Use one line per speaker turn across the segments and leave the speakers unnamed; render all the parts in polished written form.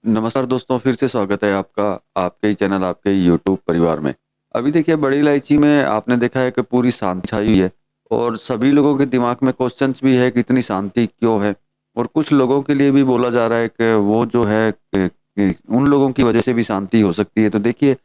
नमस्कार दोस्तों, फिर से स्वागत है आपका आपके ही चैनल, आपके ही यूट्यूब परिवार में। अभी देखिए, बड़ी इलायची में आपने देखा है कि पूरी शांति छाई हुई है और सभी लोगों के दिमाग में क्वेश्चंस भी है कि इतनी शांति क्यों है। और कुछ लोगों के लिए भी बोला जा रहा है कि वो जो है कि उन लोगों की वजह से भी शांति हो सकती है। तो देखिए,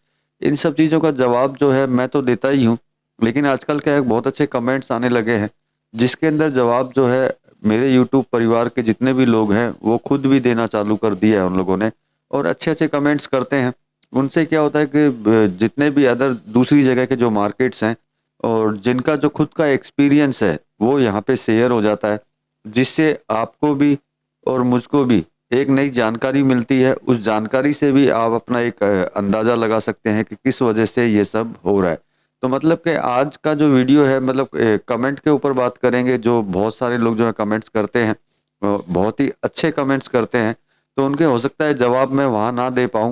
इन सब चीज़ों का जवाब जो है मैं तो देता ही हूँ, लेकिन आजकल क्या है, बहुत अच्छे कमेंट्स आने लगे हैं जिसके अंदर जवाब जो है मेरे यूट्यूब परिवार के जितने भी लोग हैं वो खुद भी देना चालू कर दिया है उन लोगों ने। और अच्छे अच्छे कमेंट्स करते हैं। उनसे क्या होता है कि जितने भी अदर दूसरी जगह के जो मार्केट्स हैं और जिनका जो खुद का एक्सपीरियंस है वो यहाँ पे शेयर हो जाता है, जिससे आपको भी और मुझको भी एक नई जानकारी मिलती है। उस जानकारी से भी आप अपना एक अंदाज़ा लगा सकते हैं कि किस वजह से ये सब हो रहा है। तो मतलब कि आज का जो वीडियो है, मतलब कमेंट के ऊपर बात करेंगे। जो बहुत सारे लोग जो है कमेंट्स करते हैं, बहुत ही अच्छे कमेंट्स करते हैं। तो उनके हो सकता है जवाब मैं वहाँ ना दे पाऊँ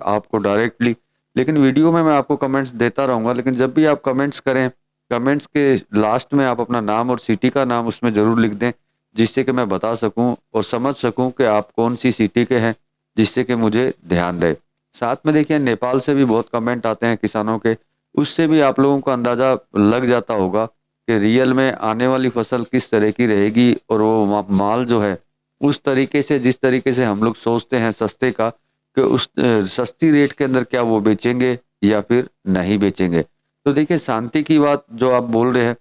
आपको डायरेक्टली, लेकिन वीडियो में मैं आपको कमेंट्स देता रहूँगा। लेकिन जब भी आप कमेंट्स करें, कमेंट्स के लास्ट में आप अपना नाम और सिटी का नाम उसमें ज़रूर लिख दें, जिससे कि मैं बता सकूं और समझ सकूं कि आप कौन सी सिटी के हैं, जिससे कि मुझे ध्यान रहे। साथ में देखिए, नेपाल से भी बहुत कमेंट आते हैं किसानों के। उससे भी आप लोगों को अंदाज़ा लग जाता होगा कि रियल में आने वाली फसल किस तरह की रहेगी और वो माल जो है उस तरीके से, जिस तरीके से हम लोग सोचते हैं सस्ते का, कि उस सस्ती रेट के अंदर क्या वो बेचेंगे या फिर नहीं बेचेंगे। तो देखिए, शांति की बात जो आप बोल रहे हैं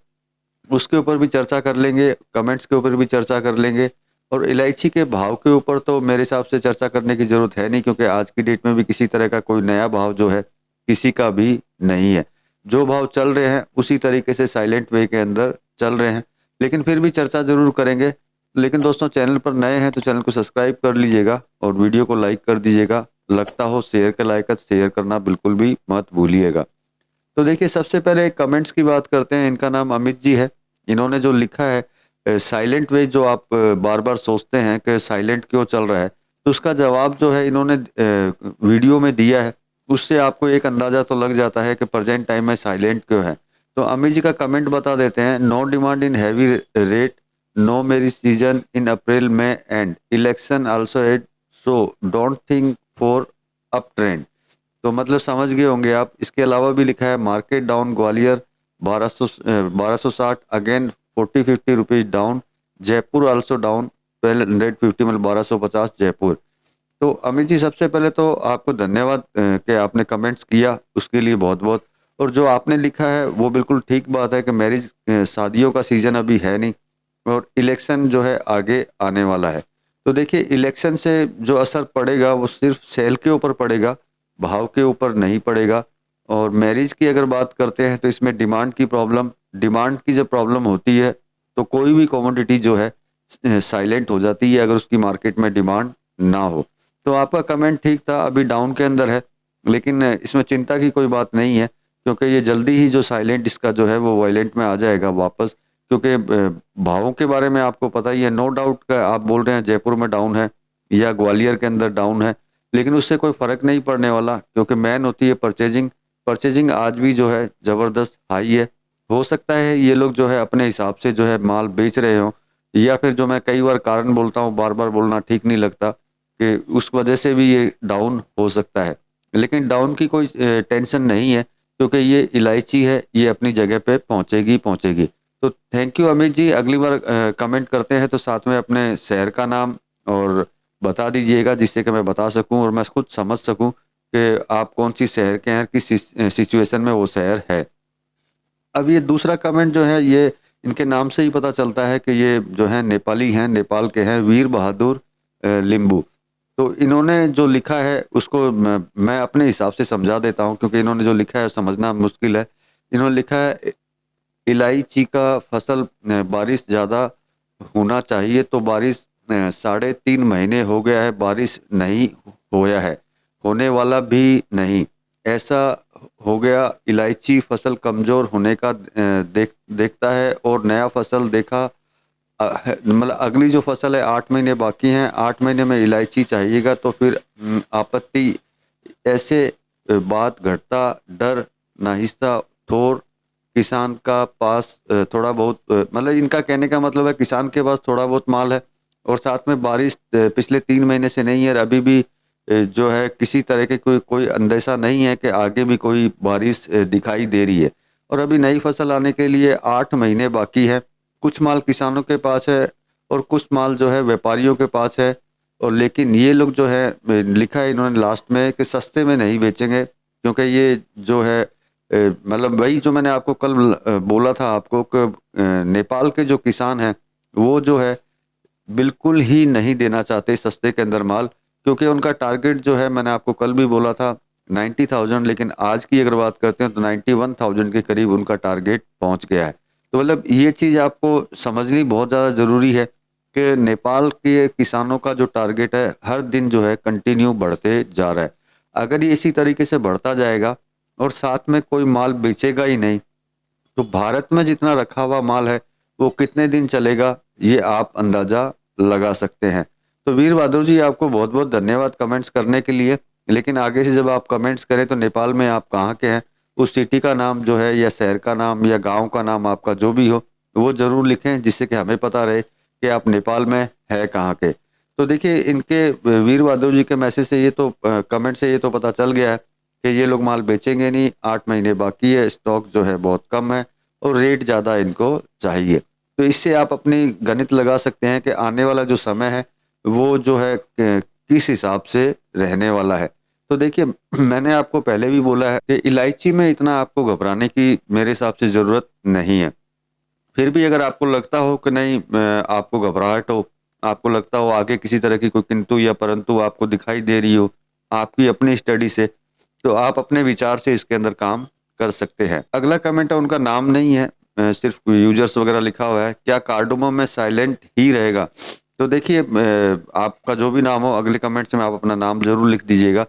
उसके ऊपर भी चर्चा कर लेंगे, कमेंट्स के ऊपर भी चर्चा कर लेंगे। और इलायची के भाव के ऊपर तो मेरे हिसाब से चर्चा करने की ज़रूरत है नहीं, क्योंकि आज की डेट में भी किसी तरह का कोई नया भाव जो है किसी का भी नहीं है। जो भाव चल रहे हैं उसी तरीके से साइलेंट वे के अंदर चल रहे हैं, लेकिन फिर भी चर्चा ज़रूर करेंगे। लेकिन दोस्तों, चैनल पर नए हैं तो चैनल को सब्सक्राइब कर लीजिएगा और वीडियो को लाइक कर दीजिएगा। लगता हो शेयर के लायक है तो शेयर करना बिल्कुल भी मत भूलिएगा। तो देखिए, सबसे पहले कमेंट्स की बात करते हैं। इनका नाम अमित जी है। इन्होंने जो लिखा है, साइलेंट वे जो आप बार बार सोचते हैं कि साइलेंट क्यों चल रहा है, तो उसका जवाब जो है इन्होंने वीडियो में दिया है। उससे आपको एक अंदाज़ा तो लग जाता है कि प्रेजेंट टाइम में साइलेंट क्यों है। तो अमित जी का कमेंट बता देते हैं। No demand in heavy rate, no marriage season in April में and election also add, so don't think for up trend. तो मतलब समझ गए होंगे आप। इसके अलावा भी लिखा है market down Gwalior 1260 again 40-50 rupees down, Jaipur also down 1250, मतलब 1250 जयपुर। तो अमित जी, सबसे पहले तो आपको धन्यवाद कि आपने कमेंट्स किया, उसके लिए बहुत बहुत। और जो आपने लिखा है वो बिल्कुल ठीक बात है कि मैरिज शादियों का सीज़न अभी है नहीं और इलेक्शन जो है आगे आने वाला है। तो देखिए, इलेक्शन से जो असर पड़ेगा वो सिर्फ सेल के ऊपर पड़ेगा, भाव के ऊपर नहीं पड़ेगा। और मैरिज की अगर बात करते हैं तो इसमें डिमांड की जब प्रॉब्लम होती है तो कोई भी कमोडिटी जो है साइलेंट हो जाती है, अगर उसकी मार्केट में डिमांड ना हो। तो आपका कमेंट ठीक था, अभी डाउन के अंदर है, लेकिन इसमें चिंता की कोई बात नहीं है, क्योंकि ये जल्दी ही जो साइलेंट इसका जो है वो वायलेंट में आ जाएगा वापस। क्योंकि भावों के बारे में आपको पता ही है, नो डाउट का आप बोल रहे हैं जयपुर में डाउन है या ग्वालियर के अंदर डाउन है, लेकिन उससे कोई फ़र्क नहीं पड़ने वाला, क्योंकि मेन होती है परचेजिंग। परचेजिंग आज भी जो है ज़बरदस्त हाई है। हो सकता है ये लोग जो है अपने हिसाब से जो है माल बेच रहे हों, या फिर जो मैं कई बार कारण बोलता हूँ, बार बार बोलना ठीक नहीं लगता, कि उस वजह से भी ये डाउन हो सकता है। लेकिन डाउन की कोई टेंशन नहीं है, क्योंकि ये इलायची है, ये अपनी जगह पे पहुंचेगी पहुंचेगी। तो थैंक यू अमित जी। अगली बार कमेंट करते हैं तो साथ में अपने शहर का नाम और बता दीजिएगा, जिससे कि मैं बता सकूं और मैं खुद समझ सकूं कि आप कौन सी शहर के हैं, किस सिचुएशन में वो शहर है। अब ये दूसरा कमेंट जो है, ये इनके नाम से ही पता चलता है कि ये जो है नेपाली हैं, नेपाल के हैं, वीर बहादुर लिंबू। तो इन्होंने जो लिखा है उसको मैं अपने हिसाब से समझा देता हूँ, क्योंकि इन्होंने जो लिखा है समझना मुश्किल है। इन्होंने लिखा है इलायची का फसल बारिश ज़्यादा होना चाहिए, तो बारिश 3.5 महीने हो गया है, बारिश नहीं होया है, होने वाला भी नहीं। ऐसा हो गया, इलायची फसल कमज़ोर होने का देखता है और नया फसल देखा। मतलब अगली जो फसल है 8 महीने बाकी हैं, 8 महीने में इलायची चाहिएगा तो फिर आपत्ति ऐसे बात घटता डर नाहिस्ता थोर किसान का पास थोड़ा बहुत मतलब इनका कहने का मतलब है किसान के पास थोड़ा बहुत माल है और साथ में बारिश पिछले 3 महीने से नहीं है, अभी भी जो है किसी तरह के कोई कोई अंदेशा नहीं है कि आगे भी कोई बारिश दिखाई दे रही है। और अभी नई फसल आने के लिए 8 महीने बाकी है। कुछ माल किसानों के पास है और कुछ माल जो है व्यापारियों के पास है। और लेकिन ये लोग जो है लिखा है इन्होंने लास्ट में कि सस्ते में नहीं बेचेंगे, क्योंकि ये जो है मतलब वही जो मैंने आपको कल बोला था आपको कि नेपाल के जो किसान हैं वो जो है बिल्कुल ही नहीं देना चाहते सस्ते के अंदर माल, क्योंकि उनका टारगेट जो है मैंने आपको कल भी बोला था 90,000, लेकिन आज की अगर बात करते हैं तो 91,000 के करीब उनका टारगेट पहुंच गया है। तो मतलब ये चीज़ आपको समझनी बहुत ज़्यादा ज़रूरी है कि नेपाल के किसानों का जो टारगेट है हर दिन जो है कंटिन्यू बढ़ते जा रहा है। अगर ये इसी तरीके से बढ़ता जाएगा और साथ में कोई माल बेचेगा ही नहीं, तो भारत में जितना रखा हुआ माल है वो कितने दिन चलेगा ये आप अंदाजा लगा सकते हैं। तो वीर बहादुर जी आपको बहुत बहुत धन्यवाद कमेंट्स करने के लिए। लेकिन आगे से जब आप कमेंट्स करें तो नेपाल में आप कहाँ के हैं, उस सिटी का नाम जो है या शहर का नाम या गांव का नाम आपका जो भी हो वो ज़रूर लिखें, जिससे कि हमें पता रहे कि आप नेपाल में है कहाँ के। तो देखिए इनके वीर बहादुर जी के मैसेज से ये तो कमेंट से ये तो पता चल गया है कि ये लोग माल बेचेंगे नहीं, 8 महीने बाकी है, स्टॉक जो है बहुत कम है और रेट ज़्यादा इनको चाहिए। तो इससे आप अपनी गणित लगा सकते हैं कि आने वाला जो समय है वो जो है किस हिसाब से रहने वाला है। तो देखिए मैंने आपको पहले भी बोला है कि इलायची में इतना आपको घबराने की मेरे हिसाब से ज़रूरत नहीं है। फिर भी अगर आपको लगता हो कि नहीं आपको घबराहट हो, आपको लगता हो आगे किसी तरह की कोई किंतु या परंतु आपको दिखाई दे रही हो आपकी अपनी स्टडी से, तो आप अपने विचार से इसके अंदर काम कर सकते हैं। अगला कमेंट है, उनका नाम नहीं है, सिर्फ यूजर्स वगैरह लिखा हुआ है, क्या कार्डोमम में साइलेंट ही रहेगा? तो देखिए आपका जो भी नाम हो अगले कमेंट्स में आप अपना नाम जरूर लिख दीजिएगा।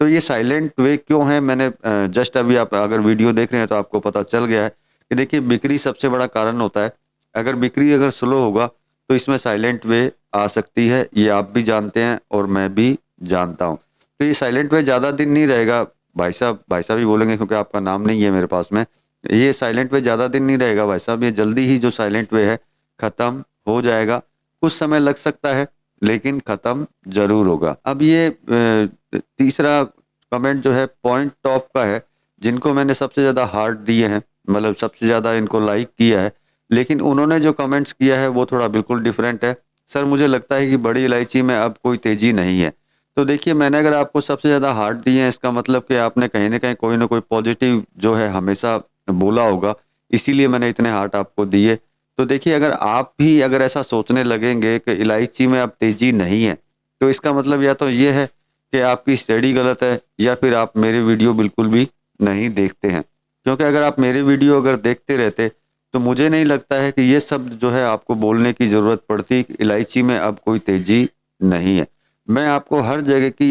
तो ये साइलेंट वे क्यों है, मैंने जस्ट अभी आप अगर वीडियो देख रहे हैं तो आपको पता चल गया है कि देखिए बिक्री सबसे बड़ा कारण होता है। अगर बिक्री अगर स्लो होगा तो इसमें साइलेंट वे आ सकती है, ये आप भी जानते हैं और मैं भी जानता हूँ। तो ये साइलेंट वे ज़्यादा दिन नहीं रहेगा। भाई साहब ही बोलेंगे क्योंकि आपका नाम नहीं है मेरे पास में। ये साइलेंट वे ज़्यादा दिन नहीं रहेगा भाई साहब, ये जल्दी ही जो साइलेंट वे है ख़त्म हो जाएगा। कुछ समय लग सकता है लेकिन ख़त्म ज़रूर होगा। अब ये तीसरा कमेंट जो है पॉइंट टॉप का है, जिनको मैंने सबसे ज़्यादा हार्ट दिए हैं, मतलब सबसे ज़्यादा इनको लाइक किया है, लेकिन उन्होंने जो कमेंट्स किया है वो थोड़ा बिल्कुल डिफरेंट है। सर मुझे लगता है कि बड़ी इलायची में अब कोई तेज़ी नहीं है। तो देखिए मैंने अगर आपको सबसे ज़्यादा हार्ट दिए हैं इसका मतलब कि आपने कहीं ना कहीं कोई ना कोई पॉजिटिव जो है हमेशा बोला होगा, इसीलिए मैंने इतने हार्ट आपको दिए। तो देखिए अगर आप भी अगर ऐसा सोचने लगेंगे कि इलायची में अब तेज़ी नहीं है, तो इसका मतलब या तो ये है कि आपकी स्टडी गलत है या फिर आप मेरे वीडियो बिल्कुल भी नहीं देखते हैं। क्योंकि अगर आप मेरे वीडियो अगर देखते रहते तो मुझे नहीं लगता है कि ये शब्द जो है आपको बोलने की ज़रूरत पड़ती कि इलायची में अब कोई तेज़ी नहीं है। मैं आपको हर जगह की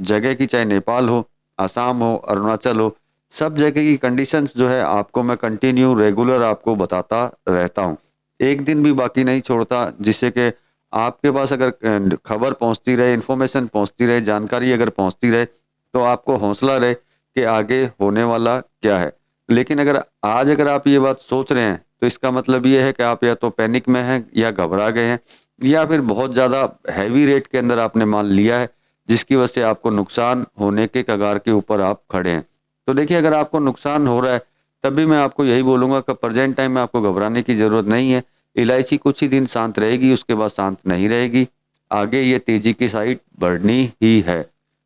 जगह की, चाहे नेपाल हो, आसाम हो, अरुणाचल हो, सब जगह की कंडीशंस जो है आपको मैं कंटिन्यू रेगुलर आपको बताता रहता हूँ। एक दिन भी बाकी नहीं छोड़ता, जिससे कि आपके पास अगर खबर पहुंचती रहे, इन्फॉर्मेशन पहुंचती रहे, जानकारी अगर पहुंचती रहे तो आपको हौसला रहे कि आगे होने वाला क्या है। लेकिन अगर आज अगर आप ये बात सोच रहे हैं तो इसका मतलब ये है कि आप या तो पैनिक में हैं या घबरा गए हैं या फिर बहुत ज़्यादा हैवी रेट के अंदर आपने माल लिया है, जिसकी वजह से आपको नुकसान होने के कगार के ऊपर आप खड़े हैं। तो देखिए अगर आपको नुकसान हो रहा है तब भी मैं आपको यही बोलूँगा कि प्रेजेंट टाइम में आपको घबराने की ज़रूरत नहीं है। इलायची कुछ ही दिन शांत रहेगी, उसके बाद शांत नहीं रहेगी, आगे ये तेज़ी की साइड बढ़नी ही है।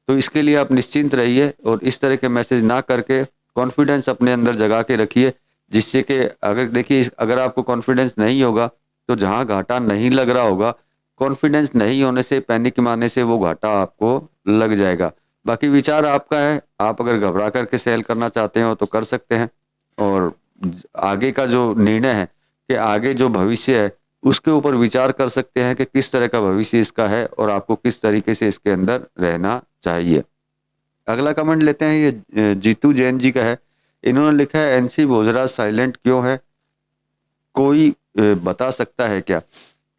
तो इसके लिए आप निश्चिंत रहिए और इस तरह के मैसेज ना करके कॉन्फिडेंस अपने अंदर जगा के रखिए, जिससे कि अगर देखिए अगर आपको कॉन्फिडेंस नहीं होगा तो जहाँ घाटा नहीं लग रहा होगा, कॉन्फिडेंस नहीं होने से, पैनिक में आने से वो घाटा आपको लग जाएगा। बाकी विचार आपका है, आप अगर घबरा करके सेल करना चाहते हो तो कर सकते हैं। और आगे का जो निर्णय है कि आगे जो भविष्य है उसके ऊपर विचार कर सकते हैं कि किस तरह का भविष्य इसका है और आपको किस तरीके से इसके अंदर रहना चाहिए। अगला कमेंट लेते हैं, ये जीतू जैन जी का है। इन्होंने लिखा है एनसी भोजराज साइलेंट क्यों है, कोई बता सकता है क्या?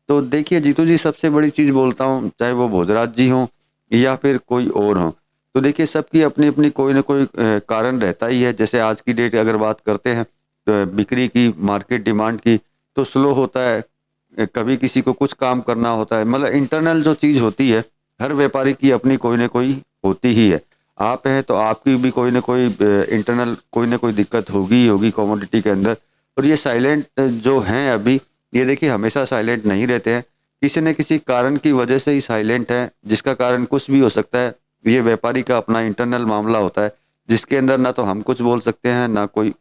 तो देखिए जीतू जी, सबसे बड़ी चीज़ बोलता हूँ, चाहे वो भोजराज जी हों या फिर कोई और हों, तो देखिए सबकी अपनी अपनी कोई ना कोई कारण रहता ही है। जैसे आज की डेट अगर बात करते हैं तो बिक्री की, मार्केट डिमांड की, तो स्लो होता है। कभी किसी को कुछ काम करना होता है, मतलब इंटरनल जो चीज़ होती है हर व्यापारी की अपनी कोई ना कोई होती ही है। आप हैं तो आपकी भी कोई ना कोई इंटरनल कोई ना कोई दिक्कत होगी ही होगी कमोडिटी के अंदर। और ये साइलेंट जो हैं अभी, ये देखिए हमेशा साइलेंट नहीं रहते हैं, किसी न किसी कारण की वजह से ही साइलेंट है, जिसका कारण कुछ भी हो सकता है। ये व्यापारी का अपना इंटरनल मामला होता है, जिसके अंदर ना तो हम कुछ बोल सकते हैं, ना कोई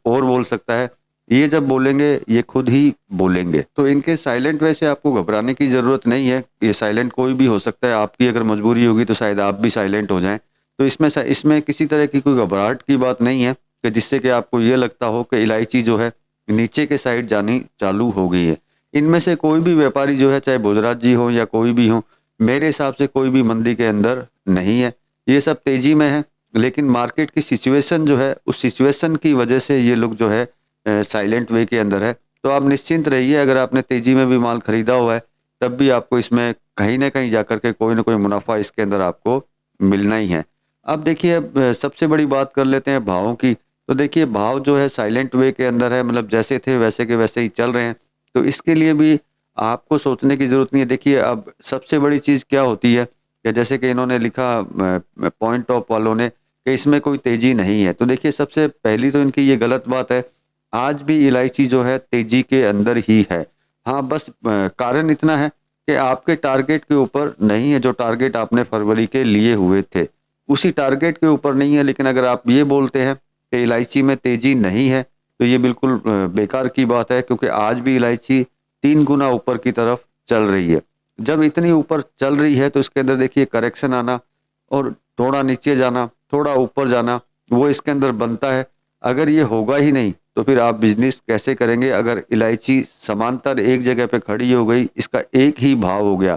और बोल सकता है। ये जब बोलेंगे ये खुद ही बोलेंगे। तो इनके साइलेंट वैसे आपको घबराने की ज़रूरत नहीं है। ये साइलेंट कोई भी हो सकता है, आपकी अगर मजबूरी होगी तो शायद आप भी साइलेंट हो जाएं। तो इसमें किसी तरह की कोई घबराहट की बात नहीं है कि जिससे कि आपको ये लगता हो कि इलायची जो है नीचे के साइड जानी चालू हो गई है। इनमें से कोई भी व्यापारी जो है, चाहे भोजराज जी हो या कोई भी हो, मेरे हिसाब से कोई भी मंदी के अंदर नहीं है। ये सब तेजी में है, लेकिन मार्केट की सिचुएशन जो है, उस सिचुएशन की वजह से ये लोग जो है साइलेंट वे के अंदर है। तो आप निश्चिंत रहिए, अगर आपने तेजी में भी माल खरीदा हुआ है तब भी आपको इसमें कहीं ना कहीं जाकर के कोई ना कोई मुनाफा इसके अंदर आपको मिलना ही है। अब देखिए, अब सबसे बड़ी बात कर लेते हैं भावों की। तो देखिए भाव जो है साइलेंट वे के अंदर है, मतलब जैसे थे वैसे के वैसे ही चल रहे हैं। तो इसके लिए भी आपको सोचने की ज़रूरत नहीं है। देखिए अब सबसे बड़ी चीज़ क्या होती है कि जैसे कि इन्होंने लिखा पॉइंट ऑफ वालों ने कि इसमें कोई तेज़ी नहीं है। तो देखिए सबसे पहली तो इनकी ये गलत बात है। आज भी इलायची जो है तेज़ी के अंदर ही है। हाँ, बस कारण इतना है कि आपके टारगेट के ऊपर नहीं है, जो टारगेट आपने फरवरी के लिए हुए थे उसी टारगेट के ऊपर नहीं है। लेकिन अगर आप ये बोलते हैं कि इलायची में तेज़ी नहीं है तो ये बिल्कुल बेकार की बात है, क्योंकि आज भी इलायची 3 गुना ऊपर की तरफ चल रही है। जब इतनी ऊपर चल रही है तो इसके अंदर देखिए करेक्शन आना और थोड़ा नीचे जाना, थोड़ा ऊपर जाना, वो इसके अंदर बनता है। अगर ये होगा ही नहीं तो फिर आप बिजनेस कैसे करेंगे? अगर इलायची समांतर एक जगह पे खड़ी हो गई, इसका एक ही भाव हो गया,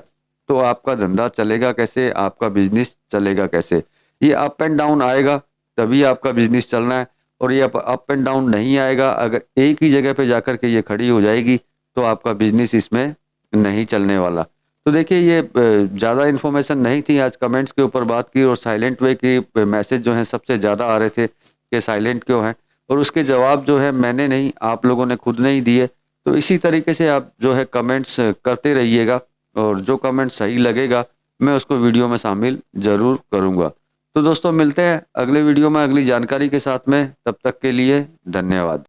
तो आपका धंधा चलेगा कैसे? आपका बिजनेस चलेगा कैसे? ये अप एंड डाउन आएगा तभी आपका बिजनेस चलना है। और ये अप एंड डाउन नहीं आएगा, अगर एक ही जगह पे जाकर के ये खड़ी हो जाएगी तो आपका बिजनेस इसमें नहीं चलने वाला। तो देखिए ये ज़्यादा इन्फॉर्मेशन नहीं थी, आज कमेंट्स के ऊपर बात की और साइलेंट वे के मैसेज जो हैं सबसे ज़्यादा आ रहे थे कि साइलेंट क्यों हैं, और उसके जवाब जो है मैंने नहीं, आप लोगों ने खुद नहीं दिए। तो इसी तरीके से आप जो है कमेंट्स करते रहिएगा, और जो कमेंट सही लगेगा मैं उसको वीडियो में शामिल ज़रूर करूँगा। तो दोस्तों मिलते हैं अगले वीडियो में अगली जानकारी के साथ में, तब तक के लिए धन्यवाद।